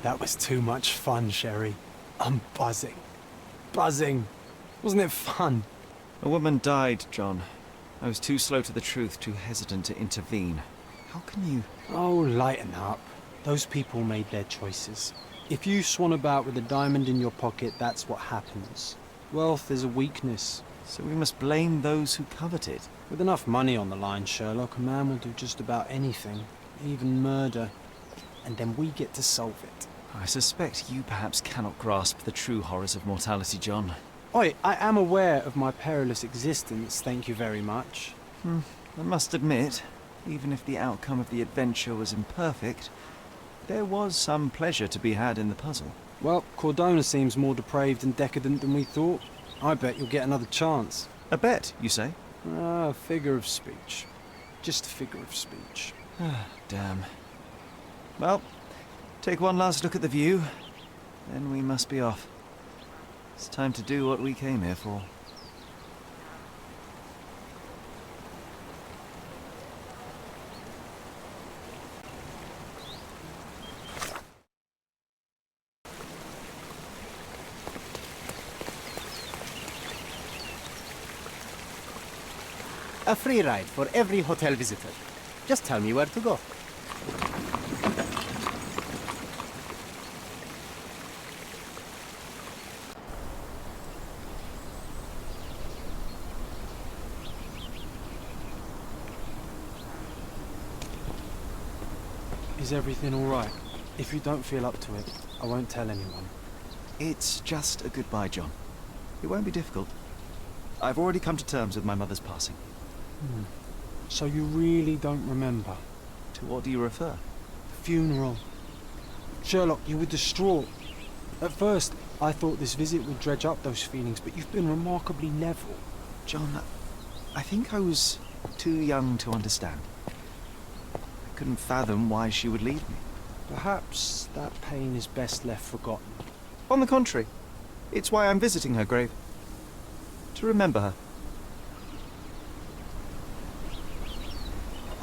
That was too much fun, Sherry. I'm buzzing. Buzzing. Wasn't it fun? A woman died, John. I was too slow to the truth, too hesitant to intervene. How can you... Oh, lighten up. Those people made their choices. If you swan about with a diamond in your pocket, that's what happens. Wealth is a weakness. So we must blame those who covet it. With enough money on the line, Sherlock, a man will do just about anything, even murder. And then we get to solve it. I suspect you perhaps cannot grasp the true horrors of mortality, John. Oi, I am aware of my perilous existence, thank you very much. I must admit, even if the outcome of the adventure was imperfect, there was some pleasure to be had in the puzzle. Well, Cordona seems more depraved and decadent than we thought. I bet you'll get another chance. A bet, you say? A figure of speech. Just a figure of speech. Damn. Well, take one last look at the view, then we must be off. It's time to do what we came here for. A free ride for every hotel visitor. Just tell me where to go. Is everything all right? If you don't feel up to it, I won't tell anyone. It's just a goodbye, John. It won't be difficult. I've already come to terms with my mother's passing. So you really don't remember? To what do you refer? The funeral. Sherlock, you were distraught. At first, I thought this visit would dredge up those feelings, but you've been remarkably level. John, I think I was too young to understand. I couldn't fathom why she would leave me. Perhaps that pain is best left forgotten. On the contrary, it's why I'm visiting her grave. To remember her.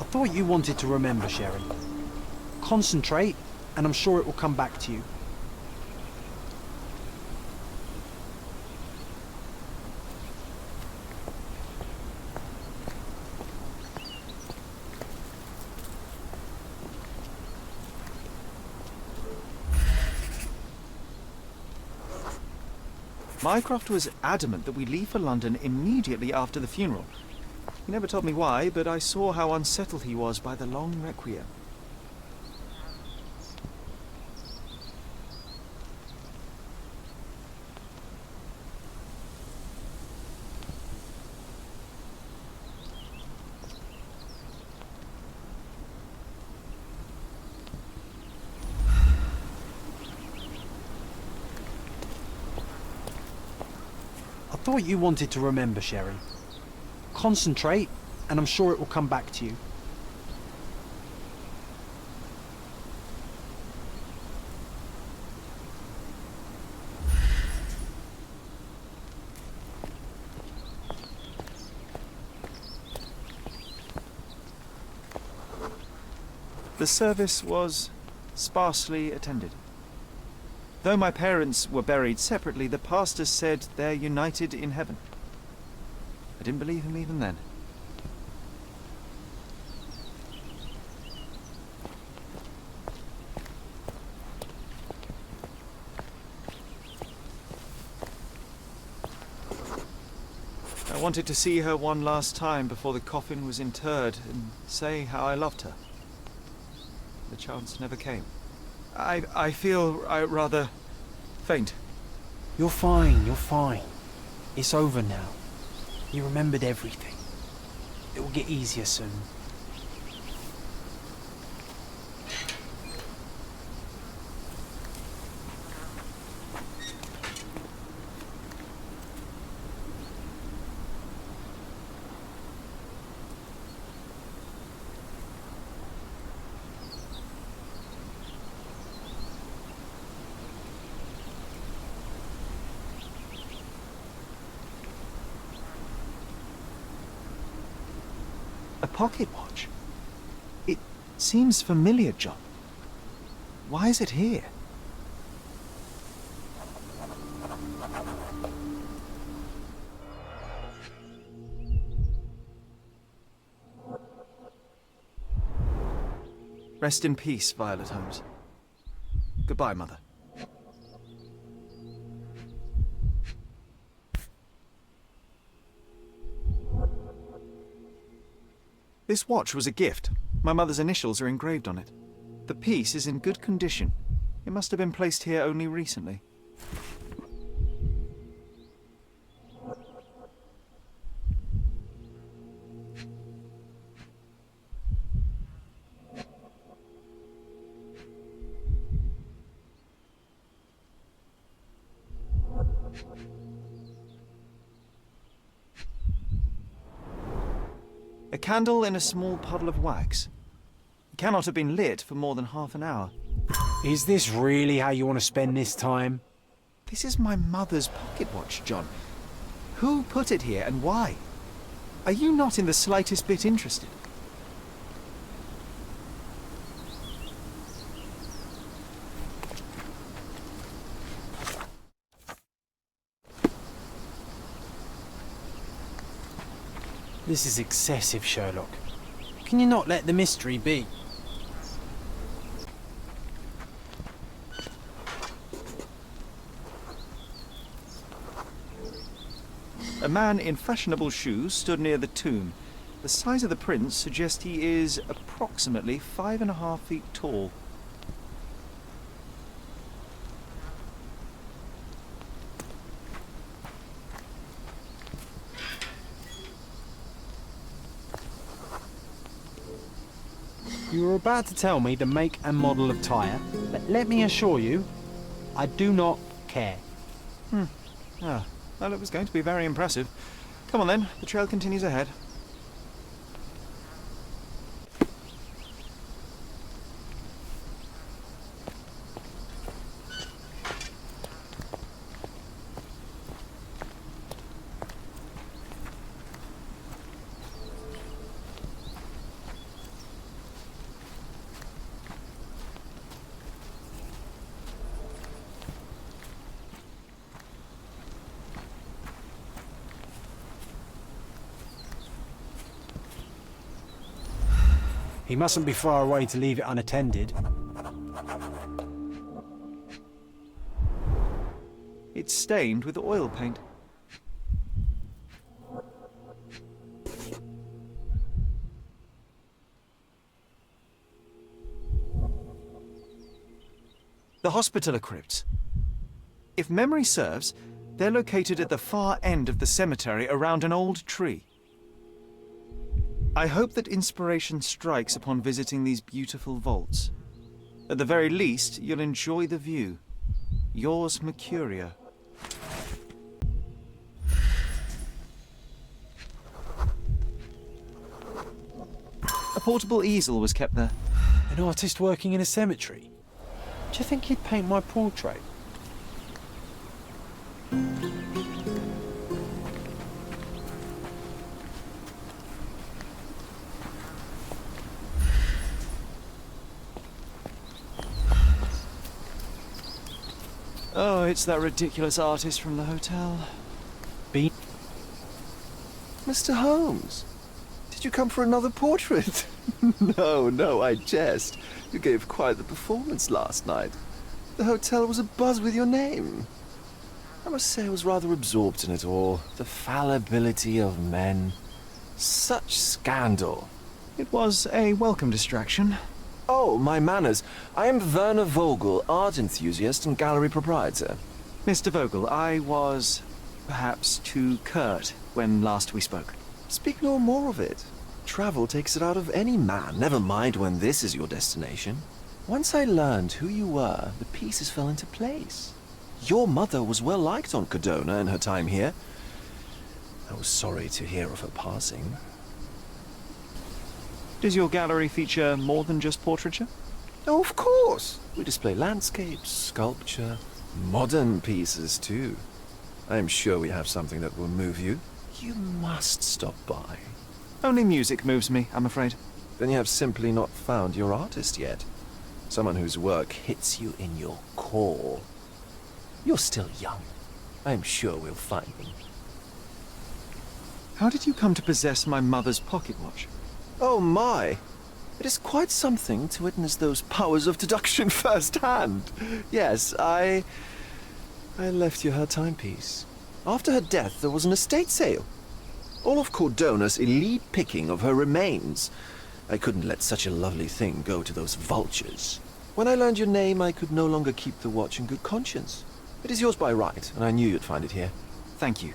I thought you wanted to remember, Sherry. Concentrate, and I'm sure it will come back to you. Mycroft was adamant that we leave for London immediately after the funeral. He never told me why, but I saw how unsettled he was by the long requiem. I thought you wanted to remember, Sherry. Concentrate, and I'm sure it will come back to you. The service was sparsely attended. Though my parents were buried separately, the pastor said they're united in heaven. I didn't believe him even then. I wanted to see her one last time before the coffin was interred and say how I loved her. The chance never came. I feel rather faint. You're fine, you're fine. It's over now. You remembered everything. It will get easier soon. A pocket watch? Seems familiar, John. Why is it here? Rest in peace, Violet Holmes. Goodbye, Mother. This watch was a gift. My mother's initials are engraved on it. The piece is in good condition. It must have been placed here only recently. A candle in a small puddle of wax. It cannot have been lit for more than half an hour. Is this really how you want to spend this time? This is my mother's pocket watch, John. Who put it here and why? Are you not in the slightest bit interested? This is excessive, Sherlock. Can you not let the mystery be? A man in fashionable shoes stood near the tomb. The size of the prints suggests he is approximately 5.5 feet tall. You were about to tell me the make and model of tyre, but let me assure you, I do not care. Ah, well, it was going to be very impressive. Come on then, the trail continues ahead. He mustn't be far away to leave it unattended. It's stained with oil paint. The Hospitaller crypts. If memory serves, they're located at the far end of the cemetery around an old tree. I hope that inspiration strikes upon visiting these beautiful vaults. At the very least, you'll enjoy the view. Yours, Mercurio. A portable easel was kept there. An artist working in a cemetery? Do you think he'd paint my portrait? Oh, it's that ridiculous artist from the hotel. Mr. Holmes, did you come for another portrait? No, I jest. You gave quite the performance last night. The hotel was abuzz with your name. I must say I was rather absorbed in it all. The fallibility of men. Such scandal. It was a welcome distraction. Oh, my manners. I am Werner Vogel, art enthusiast and gallery proprietor. Mr. Vogel, I was perhaps too curt when last we spoke. Speak no more of it. Travel takes it out of any man, never mind when this is your destination. Once I learned who you were, the pieces fell into place. Your mother was well liked on Codona in her time here. I was sorry to hear of her passing. Does your gallery feature more than just portraiture? Oh, of course. We display landscapes, sculpture, modern pieces too. I am sure we have something that will move you. You must stop by. Only music moves me, I'm afraid. then you have simply not found your artist yet. Someone whose work hits you in your core. You're still young. I am sure we'll find them. How did you come to possess my mother's pocket watch? Oh my! It is quite something to witness those powers of deduction firsthand. Yes, I left you her timepiece. After her death, there was an estate sale. All of Cordona's elite picking of her remains. I couldn't let such a lovely thing go to those vultures. When I learned your name, I could no longer keep the watch in good conscience. It is yours by right, and I knew you'd find it here. Thank you.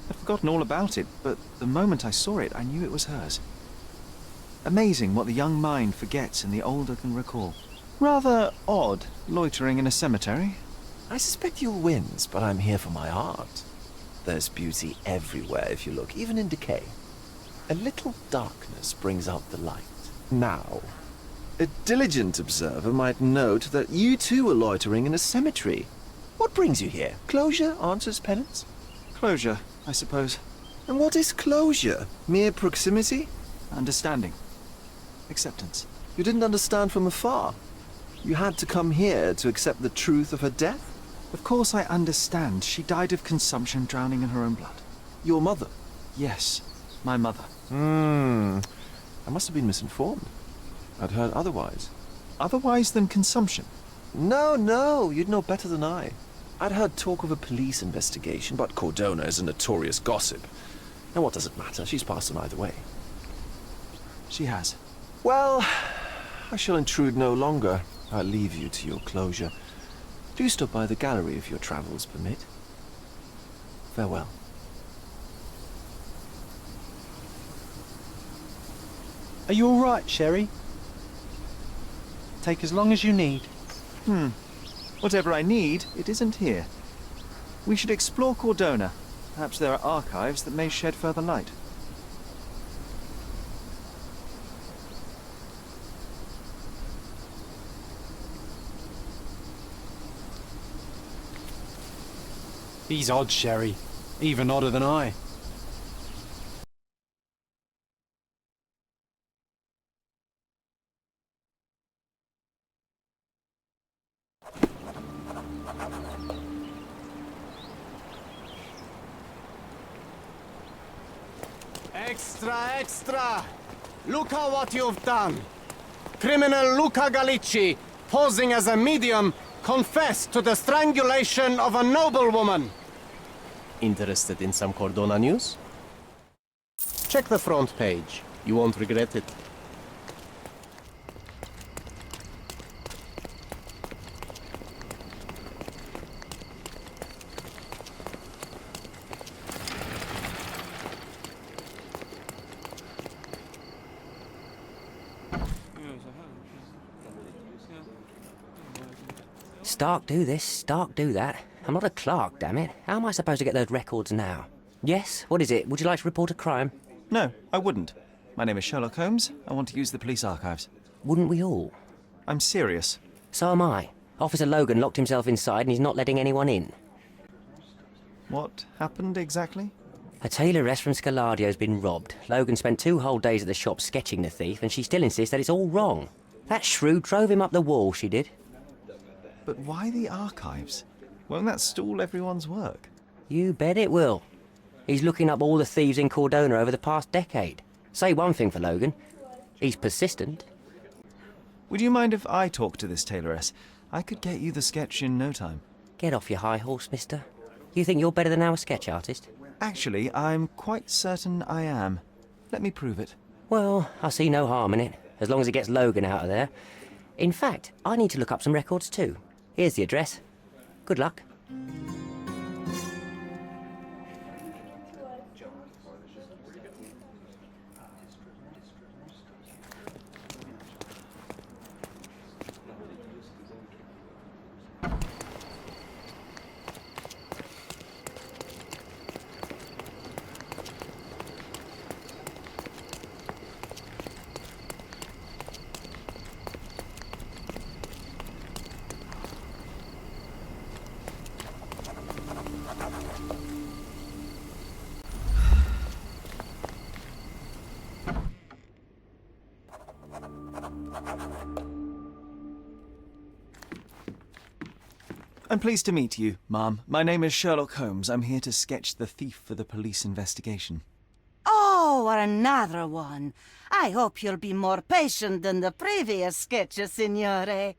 I'd forgotten all about it, but the moment I saw it, I knew it was hers. Amazing what the young mind forgets and the older can recall. Rather odd, loitering in a cemetery. I suspect you'll win, but I'm here for my art. There's beauty everywhere if you look, even in decay. A little darkness brings out the light. Now, a diligent observer might note that you too are loitering in a cemetery. What brings you here? Closure answers penance? Closure, I suppose. And what is closure? Mere proximity? Understanding. Acceptance. You didn't understand from afar. You had to come here to accept the truth of her death? Of course I understand. She died of consumption, drowning in her own blood. Your mother? Yes, my mother. I must have been misinformed. I'd heard otherwise. Otherwise than consumption? No, you'd know better than I. I'd heard talk of a police investigation, but Cordona is a notorious gossip. And what does it matter? She's passed on either way. She has. Well, I shall intrude no longer. I'll leave you to your closure. Do stop by the gallery if your travels permit. Farewell. Are you all right, Sherry? Take as long as you need. Whatever I need, it isn't here. We should explore Cordona. Perhaps there are archives that may shed further light. He's odd, Sherry. Even odder than I. Extra! Look at what you've done! Criminal Luca Gallicci, posing as a medium, confessed to the strangulation of a noblewoman. Interested in some Cordona news? Check the front page. You won't regret it. Stark do this, Stark do that. I'm not a clerk, damn it. How am I supposed to get those records now? Yes? What is it? Would you like to report a crime? No, I wouldn't. My name is Sherlock Holmes. I want to use the police archives. Wouldn't we all? I'm serious. So am I. Officer Logan locked himself inside and he's not letting anyone in. What happened exactly? A tailoress from Scaladio's been robbed. Logan spent 2 whole days at the shop sketching the thief and she still insists that it's all wrong. That shrew drove him up the wall, she did. But why the archives? Won't that stall everyone's work? You bet it will. He's looking up all the thieves in Cordona over the past decade. Say one thing for Logan. He's persistent. Would you mind if I talk to this tailoress? I could get you the sketch in no time. Get off your high horse, mister. You think you're better than our sketch artist? Actually, I'm quite certain I am. Let me prove it. Well, I see no harm in it, as long as it gets Logan out of there. In fact, I need to look up some records too. Here's the address. Good luck. I'm pleased to meet you, ma'am. My name is Sherlock Holmes. I'm here to sketch the thief for the police investigation. Oh, another one. I hope you'll be more patient than the previous sketches, Signore.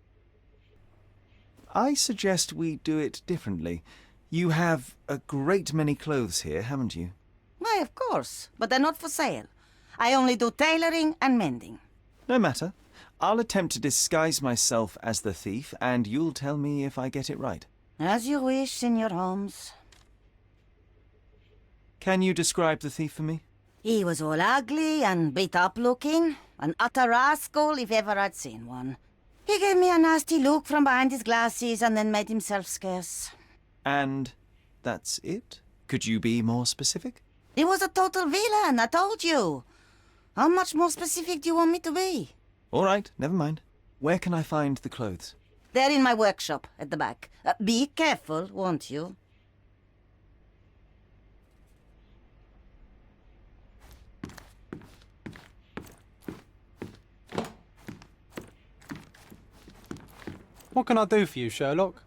I suggest we do it differently. You have a great many clothes here, haven't you? Why, of course, but they're not for sale. I only do tailoring and mending. No matter. I'll attempt to disguise myself as the thief, and you'll tell me if I get it right. As you wish, Signor Holmes. Can you describe the thief for me? He was all ugly and beat-up looking, an utter rascal if ever I'd seen one. He gave me a nasty look from behind his glasses and then made himself scarce. And that's it? Could you be more specific? He was a total villain, I told you. How much more specific do you want me to be? All right, never mind. Where can I find the clothes? They're in my workshop at the back. Be careful, won't you? What can I do for you, Sherlock?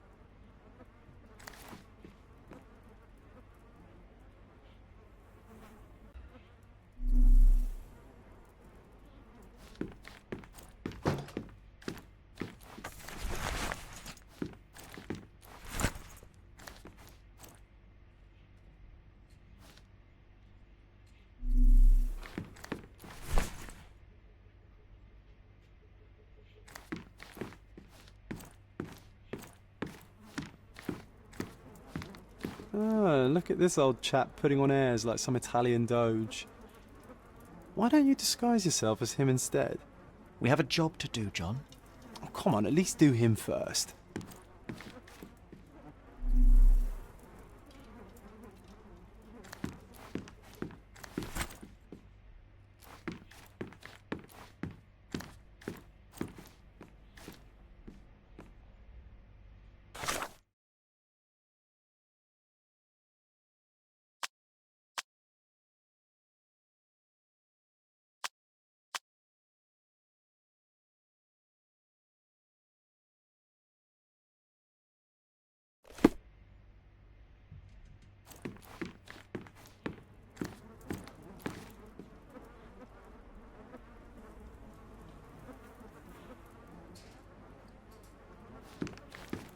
Oh, look at this old chap putting on airs like some Italian doge. Why don't you disguise yourself as him instead? We have a job to do, John. Oh, come on, at least do him first.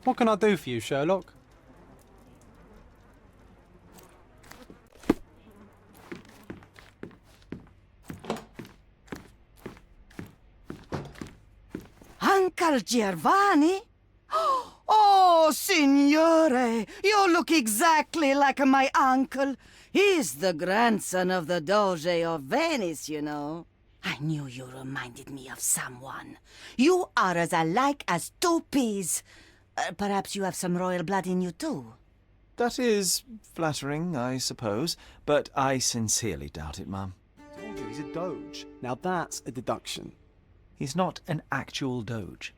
What can I do for you, Sherlock? Uncle Giovanni? Oh, Signore, you look exactly like my uncle. He's the grandson of the Doge of Venice, you know. I knew you reminded me of someone. You are as alike as two peas. Perhaps you have some royal blood in you, too. That is flattering, I suppose, but I sincerely doubt it, ma'am. I told you, he's a doge. Now that's a deduction. He's not an actual doge.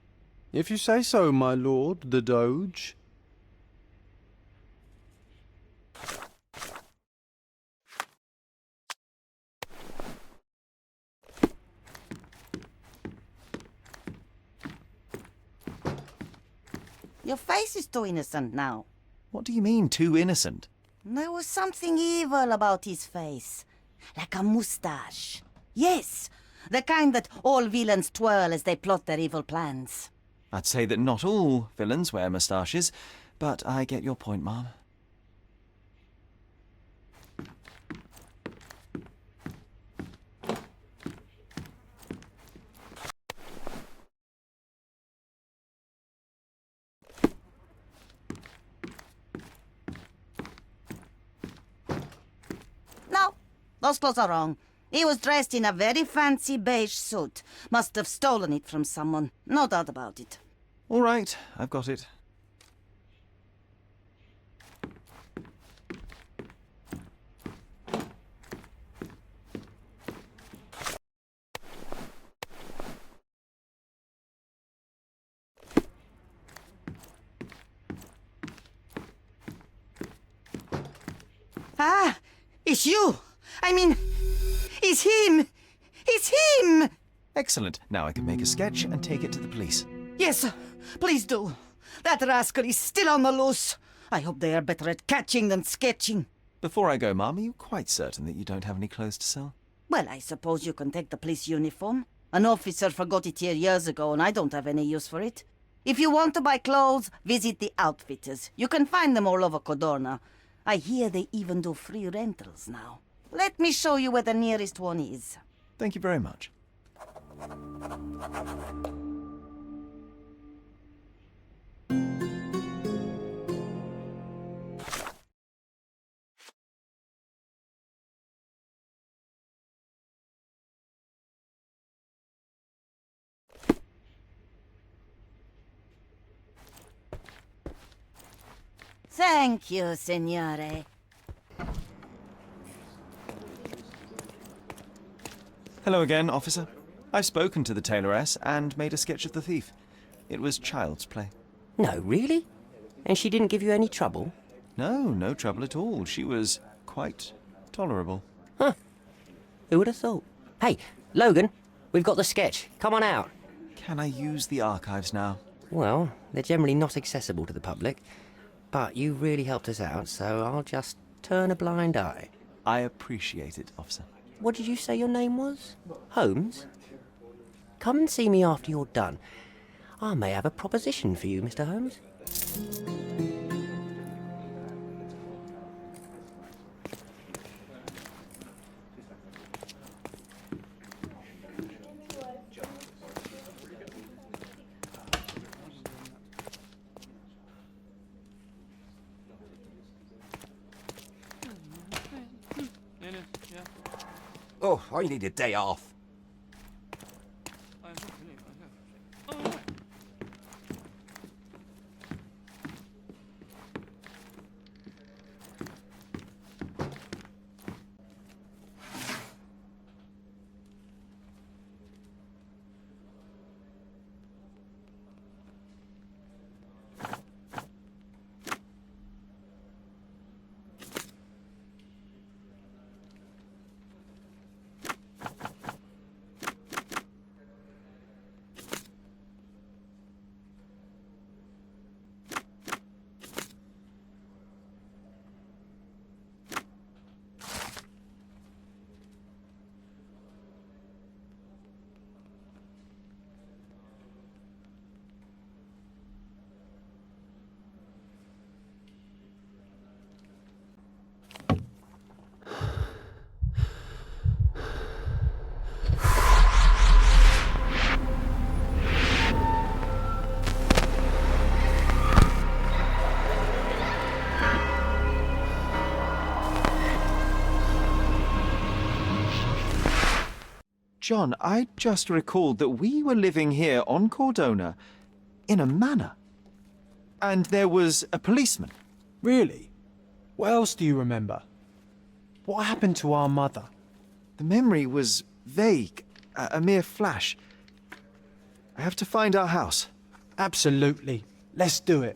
If you say so, my lord, the doge. Your face is too innocent now. What do you mean, too innocent? There was something evil about his face. Like a moustache. Yes, the kind that all villains twirl as they plot their evil plans. I'd say that not all villains wear moustaches, but I get your point, ma'am. No, those clothes are wrong. He was dressed in a very fancy beige suit. Must have stolen it from someone. No doubt about it. All right, I've got it. Ah, it's you. I mean, it's him. It's him. Excellent. Now I can make a sketch and take it to the police. Yes, please do. That rascal is still on the loose. I hope they are better at catching than sketching. Before I go, Mum, are you quite certain that you don't have any clothes to sell? Well, I suppose you can take the police uniform. An officer forgot it here years ago, and I don't have any use for it. If you want to buy clothes, visit the outfitters. You can find them all over Codorna. I hear they even do free rentals now. Let me show you where the nearest one is. Thank you very much. Thank you, signore. Hello again, officer. I've spoken to the tailoress and made a sketch of the thief. It was child's play. No, really? And she didn't give you any trouble? No, no trouble at all. She was quite tolerable. Huh. Who would have thought? Hey, Logan, we've got the sketch. Come on out. Can I use the archives now? Well, they're generally not accessible to the public. But you really helped us out, so I'll just turn a blind eye. I appreciate it, officer. What did you say your name was? Holmes? Come and see me after you're done. I may have a proposition for you, Mr. Holmes. Oh, I need a day off. John, I just recalled that we were living here on Cordona in a manor. And there was a policeman. Really? What else do you remember? What happened to our mother? The memory was vague, a mere flash. I have to find our house. Absolutely. Let's do it.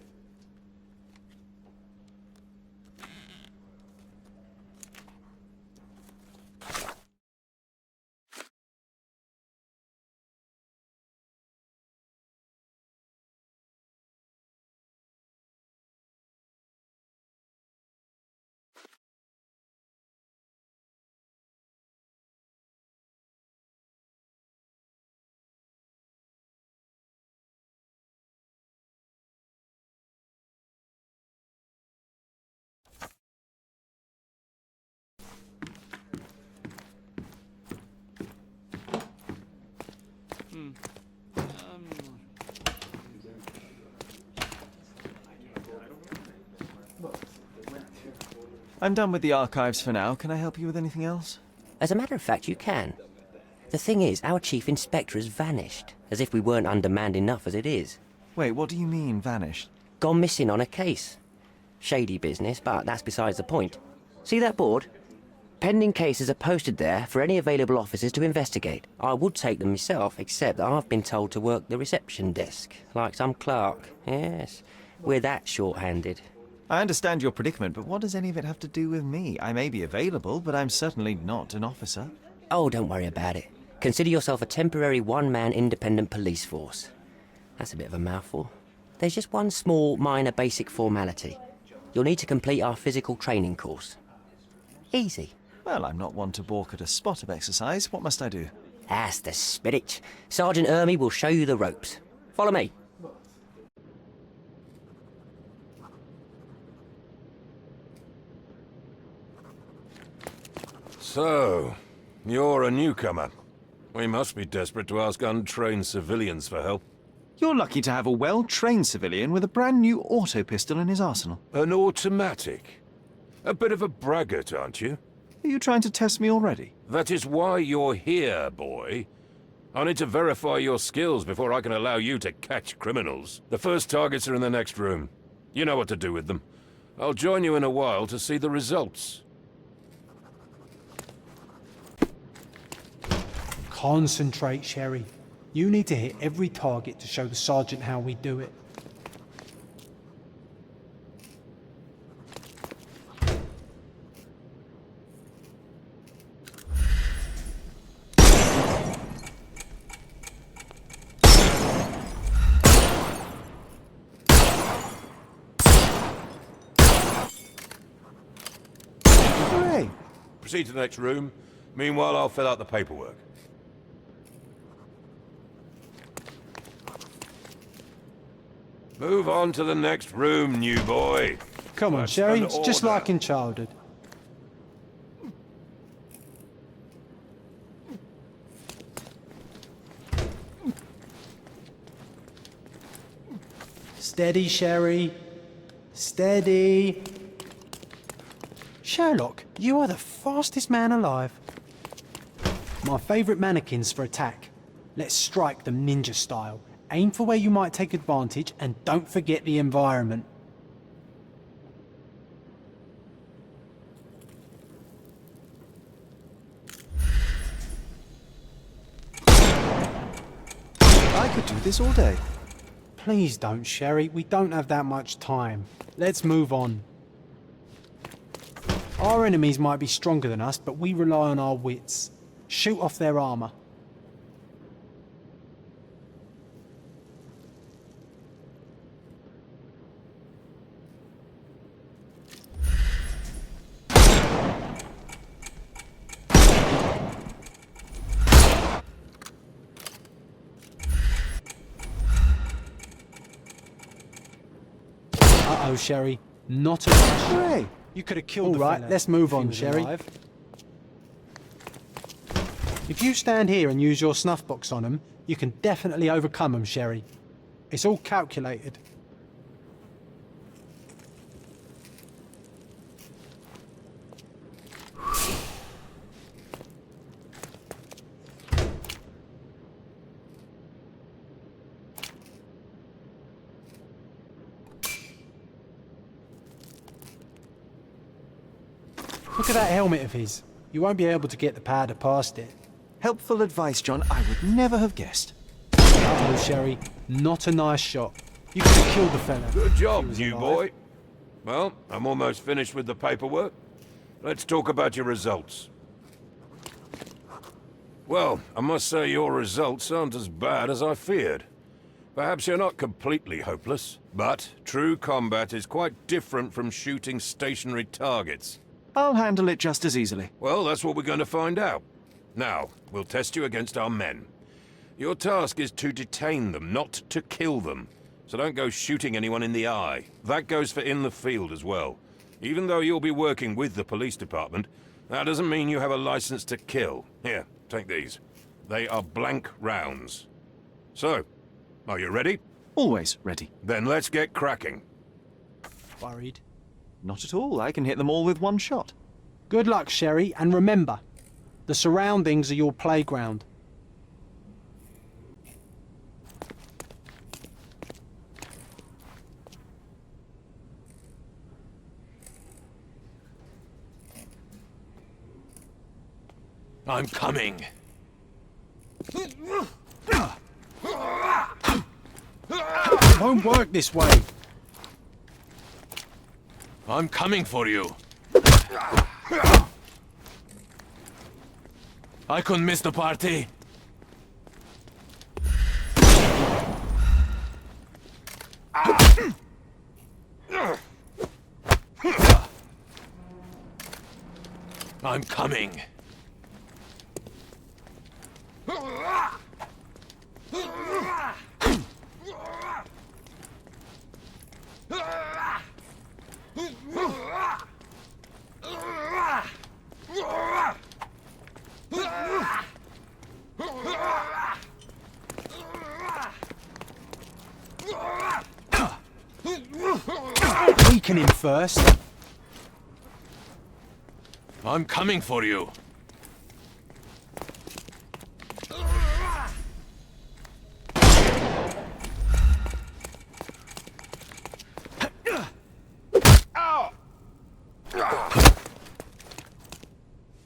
I'm done with the archives for now. Can I help you with anything else? As a matter of fact, you can. The thing is, our chief inspector has vanished, as if we weren't undermanned enough as it is. Wait, what do you mean, vanished? Gone missing on a case. Shady business, but that's besides the point. See that board? Pending cases are posted there for any available officers to investigate. I would take them myself, except that I've been told to work the reception desk, like some clerk. Yes, we're that short-handed. I understand your predicament, but what does any of it have to do with me? I may be available, but I'm certainly not an officer. Oh, don't worry about it. Consider yourself a temporary one-man independent police force. That's a bit of a mouthful. There's just one small, minor, basic formality. You'll need to complete our physical training course. Easy. Well, I'm not one to balk at a spot of exercise. What must I do? That's the spirit. Sergeant Ermy will show you the ropes. Follow me. So, you're a newcomer. We must be desperate to ask untrained civilians for help. You're lucky to have a well-trained civilian with a brand new auto pistol in his arsenal. An automatic? A bit of a braggart, aren't you? Are you trying to test me already? That is why you're here, boy. I need to verify your skills before I can allow you to catch criminals. The first targets are in the next room. You know what to do with them. I'll join you in a while to see the results. Concentrate, Sherry. You need to hit every target to show the sergeant how we do it. Hooray! Proceed to the next room. Meanwhile, I'll fill out the paperwork. Move on to the next room, new boy. Come on, That's Sherry. an It's just order. like in childhood. Steady, Sherry. Steady. Sherlock, you are the fastest man alive. My favourite mannequins for attack. Let's strike them ninja style. Aim for where you might take advantage, and don't forget the environment. I could do this all day. Please don't, Sherry. We don't have that much time. Let's move on. Our enemies might be stronger than us, but we rely on our wits. Shoot off their armour. Uh-oh, Sherry. Not a rush. Hooray! You could have killed the fella. All right, let's move on, Sherry. If you stand here and use your snuff box on them, you can definitely overcome them, Sherry. It's all calculated. Look at that helmet of his. You won't be able to get the powder past it. Helpful advice, John. I would never have guessed. Uh-oh, Sherry. Not a nice shot. You could have killed the fella. Good job, He was new alive. boy. Well, I'm almost finished with the paperwork. Let's talk about your results. Well, I must say your results aren't as bad as I feared. Perhaps you're not completely hopeless, but true combat is quite different from shooting stationary targets. I'll handle it just as easily. Well, that's what we're going to find out. Now, we'll test you against our men. Your task is to detain them, not to kill them. So don't go shooting anyone in the eye. That goes for in the field as well. Even though you'll be working with the police department, that doesn't mean you have a license to kill. Here, take these. They are blank rounds. So, are you ready? Always ready. Then let's get cracking. Worried. Not at all. I can hit them all with one shot. Good luck, Sherry, and remember, the surroundings are your playground. I'm coming. It won't work this way. I'm coming for you. I couldn't miss the party. I'm coming. Weaken him first. I'm coming for you.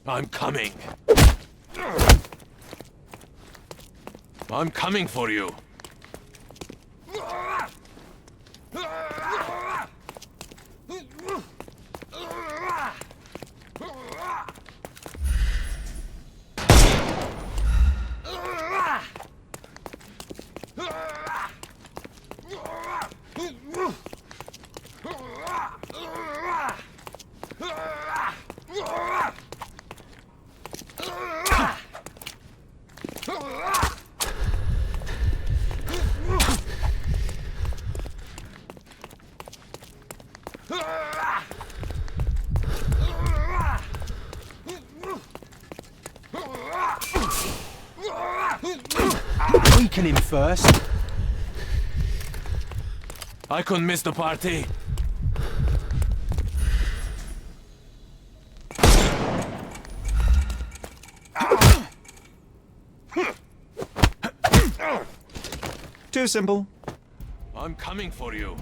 I'm coming. I'm coming for you. Weaken him first. I couldn't miss the party. Too simple. I'm coming for you.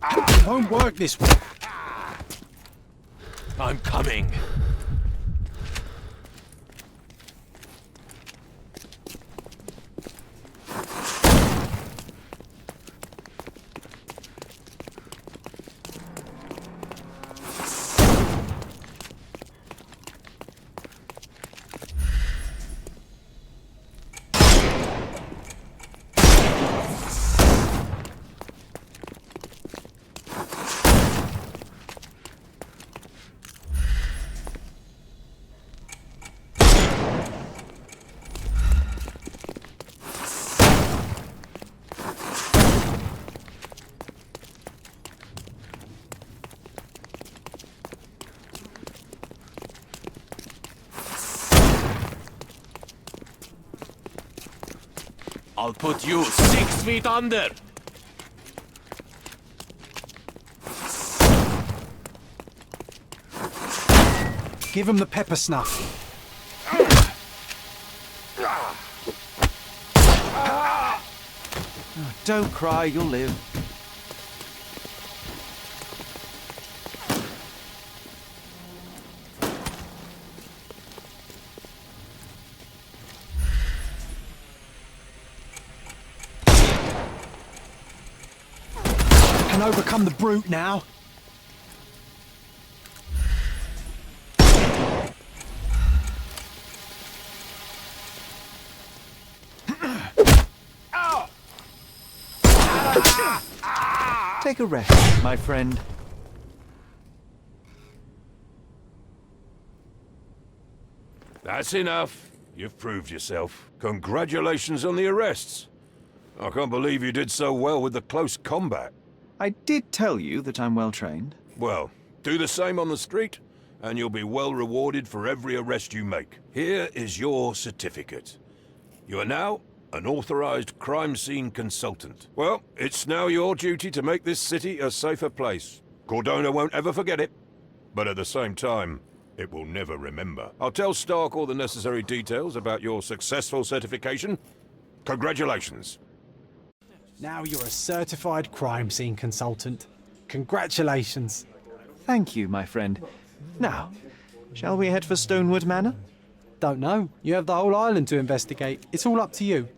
It won't work this way. I'm coming. I'll put you 6 feet under. Give him the pepper snuff. Don't cry, you'll live. Can overcome the brute now. Take a rest, my friend. That's enough. You've proved yourself. Congratulations on the arrests. I can't believe you did so well with the close combat. I did tell you that I'm well trained. Well, do the same on the street, and you'll be well rewarded for every arrest you make. Here is your certificate. You are now an authorized crime scene consultant. Well, it's now your duty to make this city a safer place. Cordona won't ever forget it, but at the same time, it will never remember. I'll tell Stark all the necessary details about your successful certification. Congratulations. Now you're a certified crime scene consultant. Congratulations. Thank you, my friend. Now, shall we head for Stonewood Manor? Don't know. You have the whole island to investigate. It's all up to you.